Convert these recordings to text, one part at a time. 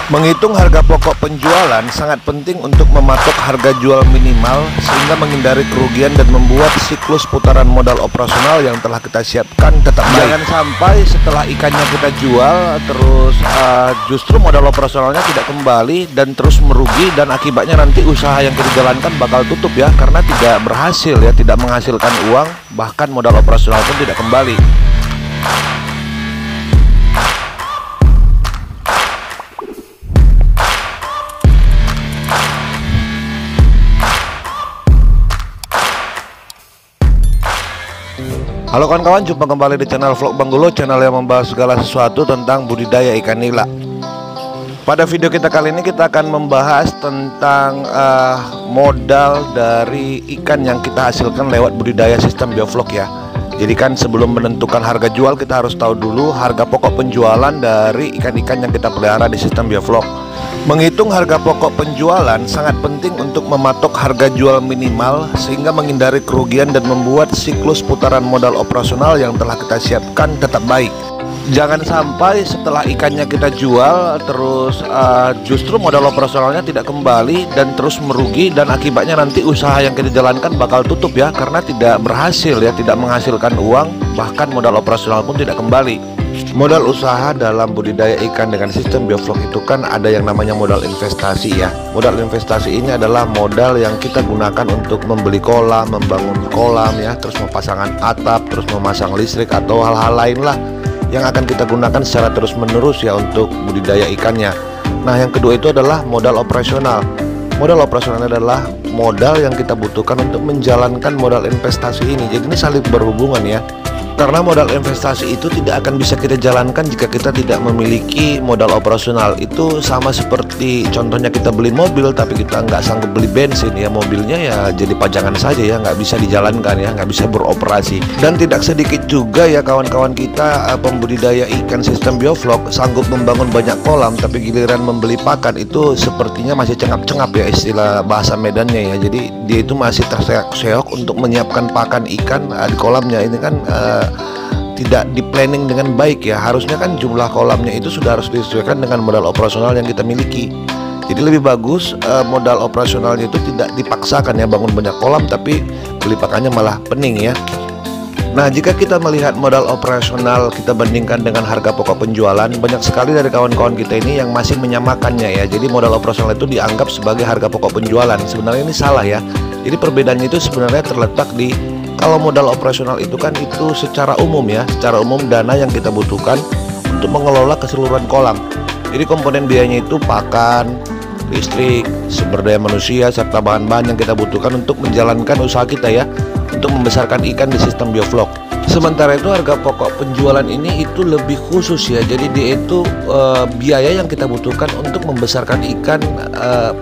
Menghitung harga pokok penjualan sangat penting untuk mematok harga jual minimal sehingga menghindari kerugian dan membuat siklus putaran modal operasional yang telah kita siapkan tetap baik. Jangan sampai setelah ikannya kita jual terus justru modal operasionalnya tidak kembali dan terus merugi, dan akibatnya nanti usaha yang kita jalankan bakal tutup ya, karena tidak berhasil ya, tidak menghasilkan uang, bahkan modal operasional pun tidak kembali. Halo kawan-kawan, jumpa kembali di channel Vlog Bang Gulo, channel yang membahas segala sesuatu tentang budidaya ikan nila. Pada video kita kali ini kita akan membahas tentang modal dari ikan yang kita hasilkan lewat budidaya sistem bioflok ya. Jadi kan sebelum menentukan harga jual kita harus tahu dulu harga pokok penjualan dari ikan-ikan yang kita pelihara di sistem bioflok. Menghitung harga pokok penjualan sangat penting untuk mematok harga jual minimal sehingga menghindari kerugian dan membuat siklus putaran modal operasional yang telah kita siapkan tetap baik. Jangan sampai setelah ikannya kita jual terus justru modal operasionalnya tidak kembali dan terus merugi, dan akibatnya nanti usaha yang kita jalankan bakal tutup ya, karena tidak berhasil ya, tidak menghasilkan uang, bahkan modal operasional pun tidak kembali. Modal usaha dalam budidaya ikan dengan sistem bioflok itu kan ada yang namanya modal investasi ya. Modal investasi ini adalah modal yang kita gunakan untuk membeli kolam, membangun kolam ya, terus memasangkan atap, terus memasang listrik atau hal-hal lain lah yang akan kita gunakan secara terus menerus ya untuk budidaya ikannya. Nah, yang kedua itu adalah modal operasional. Modal operasional adalah modal yang kita butuhkan untuk menjalankan modal investasi ini. Jadi ini saling berhubungan ya. Karena modal investasi itu tidak akan bisa kita jalankan jika kita tidak memiliki modal operasional. Itu sama seperti contohnya kita beli mobil tapi kita nggak sanggup beli bensin ya, mobilnya ya jadi pajangan saja ya, nggak bisa dijalankan ya, nggak bisa beroperasi. Dan tidak sedikit juga ya kawan-kawan kita pembudidaya ikan sistem bioflok sanggup membangun banyak kolam, tapi giliran membeli pakan itu sepertinya masih cengap-cengap ya, istilah bahasa Medannya ya. Jadi dia itu masih terseok-seok untuk menyiapkan pakan ikan di kolamnya. Ini kan tidak di planning dengan baik ya. Harusnya kan jumlah kolamnya itu sudah harus disesuaikan dengan modal operasional yang kita miliki. Jadi lebih bagus modal operasionalnya itu tidak dipaksakan ya, bangun banyak kolam tapi beli pakannya malah pening ya. Nah, jika kita melihat modal operasional kita bandingkan dengan harga pokok penjualan, banyak sekali dari kawan-kawan kita ini yang masih menyamakannya ya. Jadi modal operasional itu dianggap sebagai harga pokok penjualan. Sebenarnya ini salah ya. Jadi perbedaannya itu sebenarnya terletak di, kalau modal operasional itu kan itu secara umum ya, secara umum dana yang kita butuhkan untuk mengelola keseluruhan kolam. Jadi komponen biayanya itu pakan, listrik, sumber daya manusia, serta bahan-bahan yang kita butuhkan untuk menjalankan usaha kita ya, untuk membesarkan ikan di sistem bioflok. Sementara itu harga pokok penjualan ini itu lebih khusus ya. Jadi dia itu biaya yang kita butuhkan untuk membesarkan ikan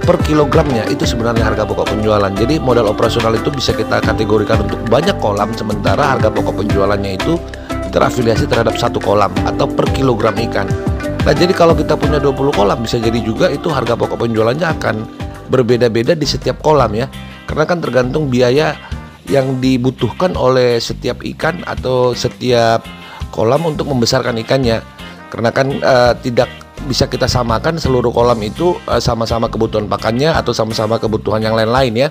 per kilogramnya, itu sebenarnya harga pokok penjualan. Jadi modal operasional itu bisa kita kategorikan untuk banyak kolam, sementara harga pokok penjualannya itu terafiliasi terhadap satu kolam atau per kilogram ikan. Nah, jadi kalau kita punya 20 kolam bisa jadi juga itu harga pokok penjualannya akan berbeda-beda di setiap kolam ya. Karena kan tergantung biaya yang dibutuhkan oleh setiap ikan atau setiap kolam untuk membesarkan ikannya. Karena kan tidak bisa kita samakan seluruh kolam itu sama-sama kebutuhan pakannya atau sama-sama kebutuhan yang lain-lain ya.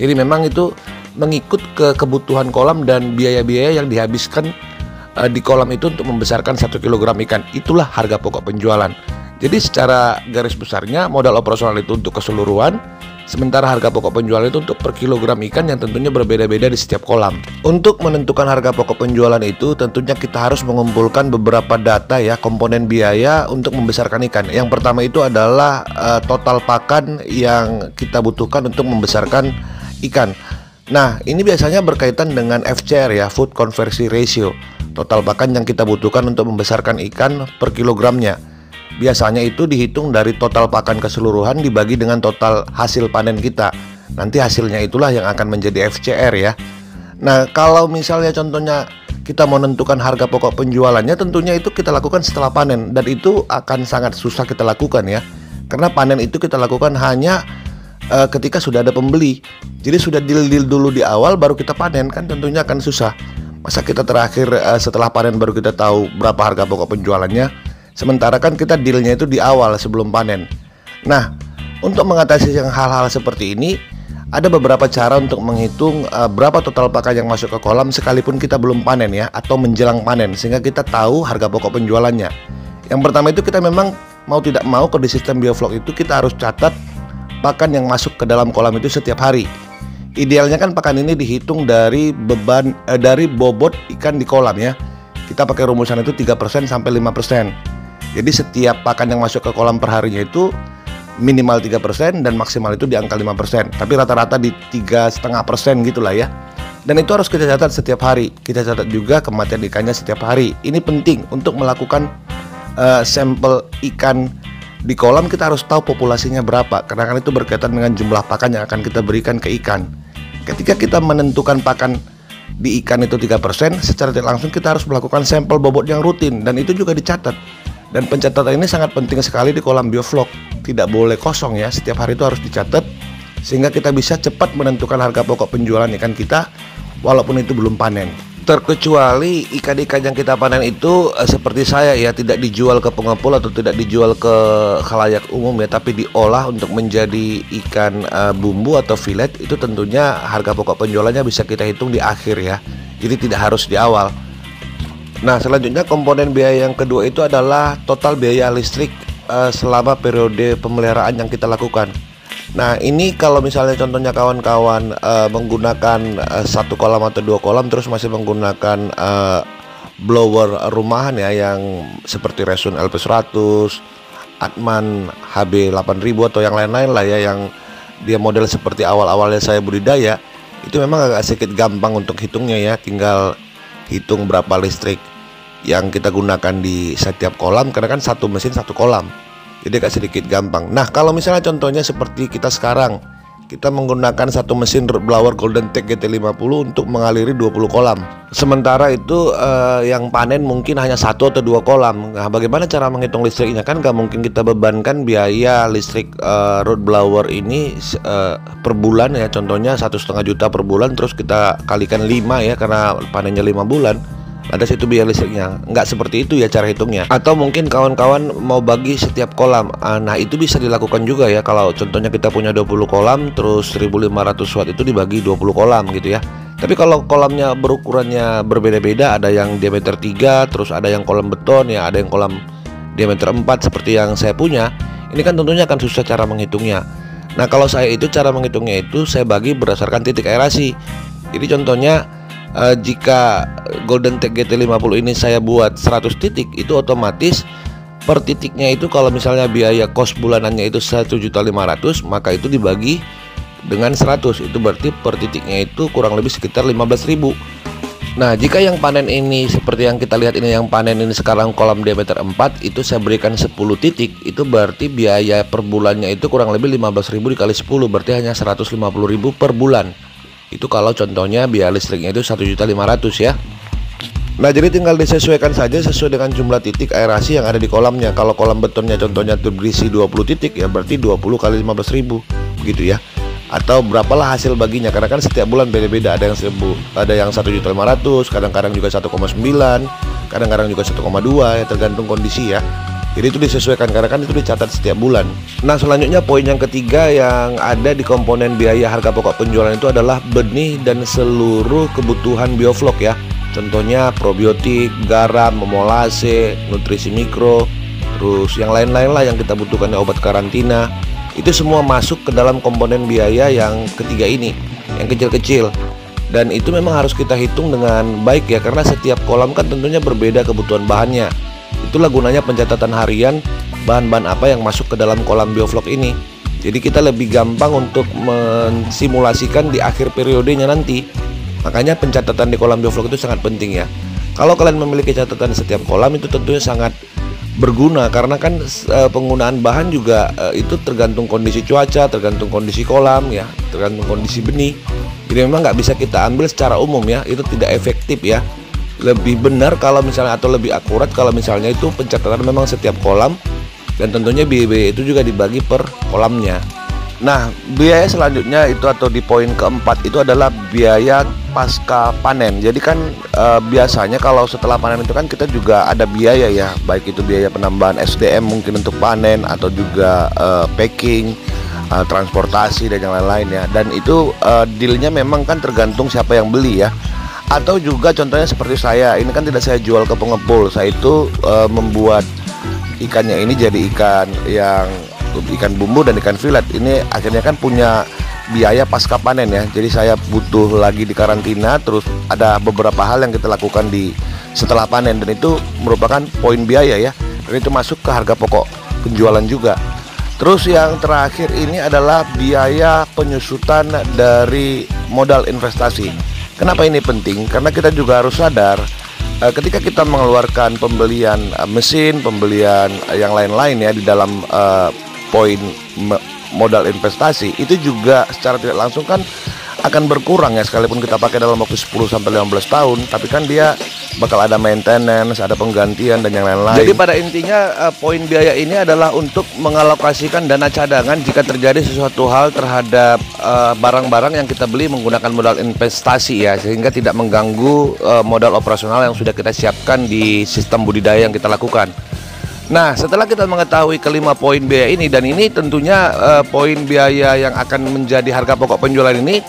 Jadi memang itu mengikut ke kebutuhan kolam dan biaya-biaya yang dihabiskan di kolam itu untuk membesarkan 1 kg ikan. Itulah harga pokok penjualan. Jadi secara garis besarnya modal operasional itu untuk keseluruhan, sementara harga pokok penjualan itu untuk per kilogram ikan yang tentunya berbeda-beda di setiap kolam. Untuk menentukan harga pokok penjualan itu tentunya kita harus mengumpulkan beberapa data ya, komponen biaya untuk membesarkan ikan. Yang pertama itu adalah total pakan yang kita butuhkan untuk membesarkan ikan. Nah, ini biasanya berkaitan dengan FCR ya, Food Conversion Ratio. Total pakan yang kita butuhkan untuk membesarkan ikan per kilogramnya. Biasanya itu dihitung dari total pakan keseluruhan dibagi dengan total hasil panen kita. Nanti hasilnya itulah yang akan menjadi FCR ya. Nah, kalau misalnya contohnya kita mau menentukan harga pokok penjualannya, tentunya itu kita lakukan setelah panen, dan itu akan sangat susah kita lakukan ya. Karena panen itu kita lakukan hanya ketika sudah ada pembeli. Jadi sudah deal dulu di awal baru kita panen, kan tentunya akan susah. Masa kita terakhir setelah panen baru kita tahu berapa harga pokok penjualannya. Sementara kan kita dealnya itu di awal sebelum panen. Nah, untuk mengatasi yang hal-hal seperti ini, ada beberapa cara untuk menghitung berapa total pakan yang masuk ke kolam sekalipun kita belum panen ya, atau menjelang panen, sehingga kita tahu harga pokok penjualannya. Yang pertama itu kita memang mau tidak mau di sistem bioflok itu kita harus catat pakan yang masuk ke dalam kolam itu setiap hari. Idealnya kan pakan ini dihitung dari dari bobot ikan di kolam ya. Kita pakai rumusan itu 3% sampai 5%. Jadi setiap pakan yang masuk ke kolam per harinya itu minimal 3% dan maksimal itu di angka 5%. Tapi rata-rata di 3,5% gitulah ya. Dan itu harus kita catat setiap hari. Kita catat juga kematian ikannya setiap hari. Ini penting untuk melakukan sampel ikan di kolam. Kita harus tahu populasinya berapa, karena kan itu berkaitan dengan jumlah pakan yang akan kita berikan ke ikan. Ketika kita menentukan pakan di ikan itu 3%, secara tidak langsung kita harus melakukan sampel bobot yang rutin, dan itu juga dicatat. Dan pencatatan ini sangat penting sekali di kolam bioflok. Tidak boleh kosong ya, setiap hari itu harus dicatat, sehingga kita bisa cepat menentukan harga pokok penjualan ikan kita walaupun itu belum panen. Terkecuali ikan-ikan yang kita panen itu seperti saya ya, tidak dijual ke pengepul atau tidak dijual ke khalayak umum ya, tapi diolah untuk menjadi ikan bumbu atau filet. Itu tentunya harga pokok penjualannya bisa kita hitung di akhir ya, jadi tidak harus di awal. Nah, selanjutnya komponen biaya yang kedua itu adalah total biaya listrik selama periode pemeliharaan yang kita lakukan. Nah, ini kalau misalnya contohnya kawan-kawan menggunakan satu kolam atau dua kolam, terus masih menggunakan blower rumahan ya, yang seperti Resun LP100, Atman HB8000 atau yang lain-lain lah ya, yang dia model seperti awal-awalnya saya budidaya, itu memang agak sedikit gampang untuk hitungnya ya. Tinggal hitung berapa listrik yang kita gunakan di setiap kolam, karena kan satu mesin satu kolam, jadi agak sedikit gampang. Nah, kalau misalnya contohnya seperti kita sekarang, kita menggunakan satu mesin blower Golden Tech GT50 untuk mengaliri 20 kolam. Sementara itu yang panen mungkin hanya satu atau dua kolam. Nah, bagaimana cara menghitung listriknya? Kan nggak mungkin kita bebankan biaya listrik road blower ini per bulan ya. Contohnya 1,5 juta per bulan, terus kita kalikan 5 ya, karena panennya 5 bulan. Ada situ biaya listriknya. Nggak seperti itu ya cara hitungnya. Atau mungkin kawan-kawan mau bagi setiap kolam. Nah, itu bisa dilakukan juga ya. Kalau contohnya kita punya 20 kolam, terus 1500 watt itu dibagi 20 kolam gitu ya. Tapi kalau kolamnya berukurannya berbeda-beda, ada yang diameter 3, terus ada yang kolam beton ya, ada yang kolam diameter 4 seperti yang saya punya. Ini kan tentunya akan susah cara menghitungnya. Nah, kalau saya itu cara menghitungnya itu saya bagi berdasarkan titik aerasi. Jadi contohnya jika Golden Tech GT50 ini saya buat 100 titik, itu otomatis per titiknya itu kalau misalnya biaya kos bulanannya itu 1.500.000, maka itu dibagi dengan 100, itu berarti per titiknya itu kurang lebih sekitar 15.000. Nah, jika yang panen ini seperti yang kita lihat ini, yang panen ini sekarang kolam diameter 4, itu saya berikan 10 titik, itu berarti biaya per bulannya itu kurang lebih 15.000 dikali 10, berarti hanya 150.000 per bulan. Itu kalau contohnya biaya listriknya itu 1.500.000 ya. Nah, jadi tinggal disesuaikan saja sesuai dengan jumlah titik aerasi yang ada di kolamnya. Kalau kolam betonnya contohnya berisi 20 titik ya, berarti 20 kali 15.000 begitu ya. Atau berapalah hasil baginya, karena kan setiap bulan beda-beda. Ada yang 1.500.000, kadang-kadang juga 1,9, kadang-kadang juga 1,2 ya, tergantung kondisi ya. Jadi itu disesuaikan, karena kan itu dicatat setiap bulan. Nah, selanjutnya poin yang ketiga yang ada di komponen biaya harga pokok penjualan itu adalah benih dan seluruh kebutuhan bioflok ya. Contohnya probiotik, garam, molase, nutrisi mikro, terus yang lain-lain lah yang kita butuhkan ya, obat karantina. Itu semua masuk ke dalam komponen biaya yang ketiga ini, yang kecil-kecil. Dan itu memang harus kita hitung dengan baik ya, karena setiap kolam kan tentunya berbeda kebutuhan bahannya. Itulah gunanya pencatatan harian bahan-bahan apa yang masuk ke dalam kolam bioflok ini. Jadi kita lebih gampang untuk mensimulasikan di akhir periodenya nanti. Makanya pencatatan di kolam bioflok itu sangat penting ya. Kalau kalian memiliki catatan setiap kolam, itu tentunya sangat berguna, karena kan penggunaan bahan juga itu tergantung kondisi cuaca, tergantung kondisi kolam ya, tergantung kondisi benih. Jadi memang nggak bisa kita ambil secara umum ya, itu tidak efektif ya. Lebih benar kalau misalnya, atau lebih akurat kalau misalnya itu pencatatan memang setiap kolam, dan tentunya biaya itu juga dibagi per kolamnya. Nah, biaya selanjutnya itu atau di poin keempat itu adalah biaya pasca panen. Jadi kan biasanya kalau setelah panen itu kan kita juga ada biaya ya, baik itu biaya penambahan SDM mungkin untuk panen atau juga packing, transportasi dan yang lain-lain ya. Dan itu dealnya memang kan tergantung siapa yang beli ya. Atau juga contohnya seperti saya, ini kan tidak saya jual ke pengepul, saya itu membuat ikannya ini jadi ikan bumbu dan ikan filet. Ini akhirnya kan punya biaya pasca panen ya. Jadi saya butuh lagi di karantina, terus ada beberapa hal yang kita lakukan di setelah panen dan itu merupakan poin biaya ya. Dan itu masuk ke harga pokok penjualan juga. Terus yang terakhir ini adalah biaya penyusutan dari modal investasi. Kenapa ini penting? Karena kita juga harus sadar ketika kita mengeluarkan pembelian mesin, pembelian yang lain-lain ya di dalam poin modal investasi, itu juga secara tidak langsung kan akan berkurang ya, sekalipun kita pakai dalam waktu 10 sampai 15 tahun, tapi kan dia bakal ada maintenance, ada penggantian dan yang lain-lain. Jadi pada intinya poin biaya ini adalah untuk mengalokasikan dana cadangan jika terjadi sesuatu hal terhadap barang-barang yang kita beli menggunakan modal investasi ya, sehingga tidak mengganggu modal operasional yang sudah kita siapkan di sistem budidaya yang kita lakukan. Nah, setelah kita mengetahui kelima poin biaya ini, dan ini tentunya poin biaya yang akan menjadi harga pokok penjualan ini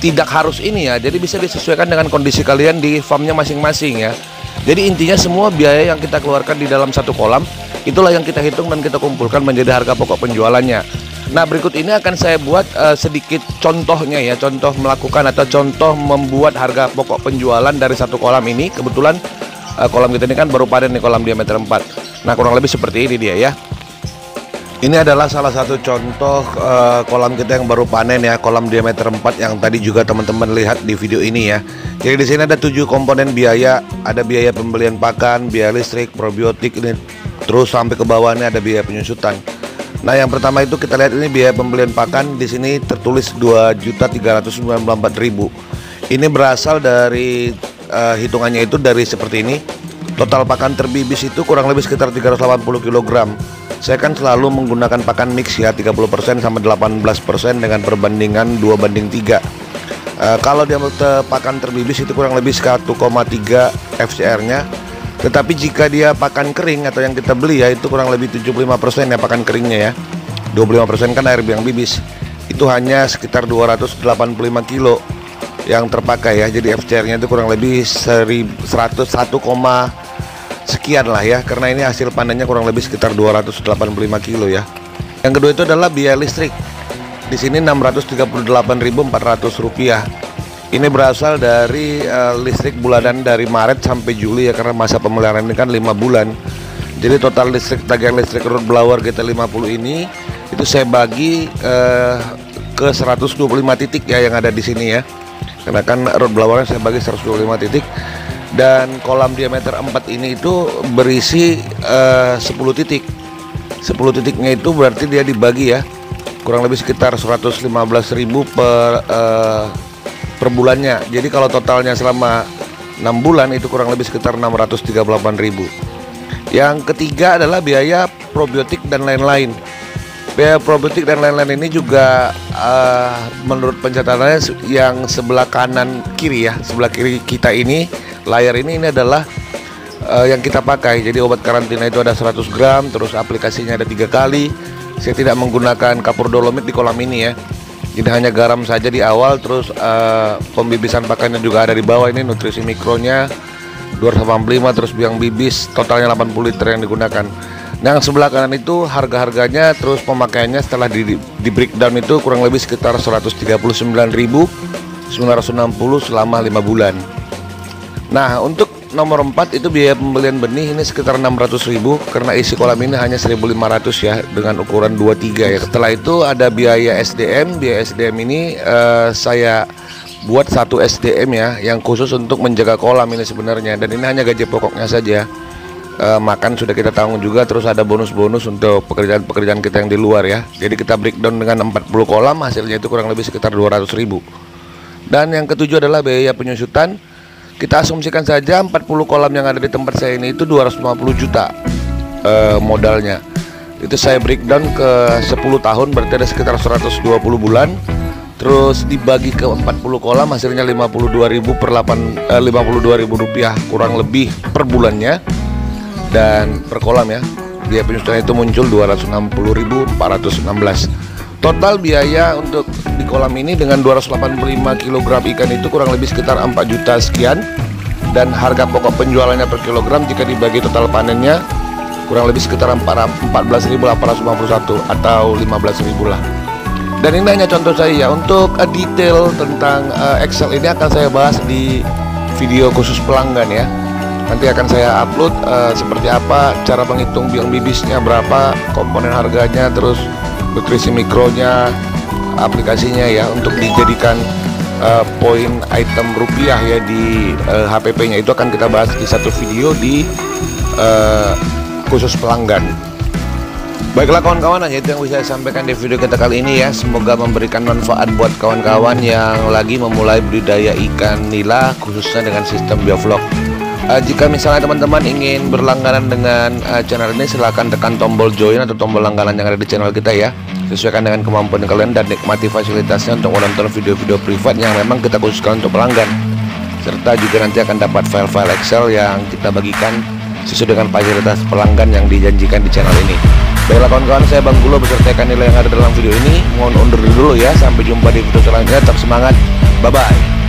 tidak harus ini ya, jadi bisa disesuaikan dengan kondisi kalian di farmnya masing-masing ya. Jadi intinya semua biaya yang kita keluarkan di dalam satu kolam, itulah yang kita hitung dan kita kumpulkan menjadi harga pokok penjualannya. Nah, berikut ini akan saya buat sedikit contohnya ya, contoh melakukan atau contoh membuat harga pokok penjualan dari satu kolam ini. Kebetulan kolam kita ini kan baru panen nih, kolam diameter 4. Nah, kurang lebih seperti ini dia ya. Ini adalah salah satu contoh kolam kita yang baru panen ya, kolam diameter 4 yang tadi juga teman-teman lihat di video ini ya. Jadi di sini ada 7 komponen biaya, ada biaya pembelian pakan, biaya listrik, probiotik ini, terus sampai ke bawahnya ada biaya penyusutan. Nah, yang pertama itu kita lihat ini biaya pembelian pakan, di sini tertulis 2.394.000. Ini berasal dari hitungannya itu dari seperti ini. Total pakan terbibis itu kurang lebih sekitar 380 kg. Saya kan selalu menggunakan pakan mix ya, 30% sama 18% dengan perbandingan 2:3. Kalau dia pakan terbibis itu kurang lebih 1,3 FCR-nya. Tetapi jika dia pakan kering atau yang kita beli ya, itu kurang lebih 75% ya pakan keringnya ya. 25% kan air yang bibis. Itu hanya sekitar 285 kilo yang terpakai ya. Jadi FCR-nya itu kurang lebih 101, sekian lah ya, karena ini hasil panennya kurang lebih sekitar 285 kilo ya. Yang kedua itu adalah biaya listrik. Di sini Rp638.400. Ini berasal dari listrik bulanan dari Maret sampai Juli ya, karena masa pemeliharaan ini kan 5 bulan. Jadi total listrik, tagihan listrik root blower GT50 ini itu saya bagi ke 125 titik ya yang ada di sini ya. Karena kan root blowernya saya bagi 125 titik. Dan kolam diameter 4 ini itu berisi 10 titik. 10 titiknya itu berarti dia dibagi ya, kurang lebih sekitar 115.000 per bulannya. Jadi kalau totalnya selama 6 bulan itu kurang lebih sekitar 638.000. Yang ketiga adalah biaya probiotik dan lain-lain. Biaya probiotik dan lain-lain ini juga menurut pencatatannya yang sebelah kanan kiri ya, sebelah kiri kita ini, layar ini adalah yang kita pakai. Jadi obat karantina itu ada 100 gram, terus aplikasinya ada 3 kali. Saya tidak menggunakan kapur dolomit di kolam ini ya. Jadi hanya garam saja di awal, terus pembibisan pakannya juga ada di bawah. Ini nutrisi mikronya 285, terus biang bibis totalnya 80 liter yang digunakan. Nah, yang sebelah kanan itu harga-harganya terus pemakaiannya setelah di breakdown itu kurang lebih sekitar 139.960 selama 5 bulan. Nah, untuk nomor 4 itu biaya pembelian benih ini sekitar 600.000 karena isi kolam ini hanya 1.500 ya dengan ukuran 23 ya. Setelah itu ada biaya SDM. Biaya SDM ini saya buat satu SDM ya yang khusus untuk menjaga kolam ini sebenarnya, dan ini hanya gaji pokoknya saja. Makan sudah kita tanggung juga, terus ada bonus-bonus untuk pekerjaan-pekerjaan kita yang di luar ya. Jadi kita breakdown dengan 40 kolam, hasilnya itu kurang lebih sekitar 200.000. Dan yang ketujuh adalah biaya penyusutan. Kita asumsikan saja 40 kolam yang ada di tempat saya ini itu 250 juta modalnya. Itu saya breakdown ke 10 tahun, berarti ada sekitar 120 bulan. Terus dibagi ke 40 kolam, hasilnya 52.000 per 52.000 rupiah kurang lebih per bulannya. Dan per kolam ya, biaya penyusutan itu muncul 260.416. Total biaya untuk di kolam ini dengan 285 kg ikan itu kurang lebih sekitar 4 juta sekian. Dan harga pokok penjualannya per kilogram jika dibagi total panennya kurang lebih sekitar 14.851 atau 15.000 lah. Dan ini hanya contoh saya. Untuk detail tentang Excel ini akan saya bahas di video khusus pelanggan ya. Nanti akan saya upload seperti apa cara menghitung biang bibisnya, berapa komponen harganya, terus nutrisi mikronya, aplikasinya ya, untuk dijadikan poin item rupiah ya di HPP-nya. Itu akan kita bahas di satu video di khusus pelanggan. Baiklah kawan-kawan, hanya itu yang bisa saya sampaikan di video kita kali ini ya. Semoga memberikan manfaat buat kawan-kawan yang lagi memulai budidaya ikan nila, khususnya dengan sistem biovlog. Jika misalnya teman-teman ingin berlangganan dengan channel ini, silahkan tekan tombol join atau tombol langganan yang ada di channel kita ya. Sesuaikan dengan kemampuan kalian dan nikmati fasilitasnya untuk menonton video-video privat yang memang kita khususkan untuk pelanggan. Serta juga nanti akan dapat file-file Excel yang kita bagikan sesuai dengan fasilitas pelanggan yang dijanjikan di channel ini. Baiklah kawan-kawan, saya Bang Gulo beserta ikan nila yang ada dalam video ini mohon undur dulu ya. Sampai jumpa di video selanjutnya, tetap semangat, bye bye.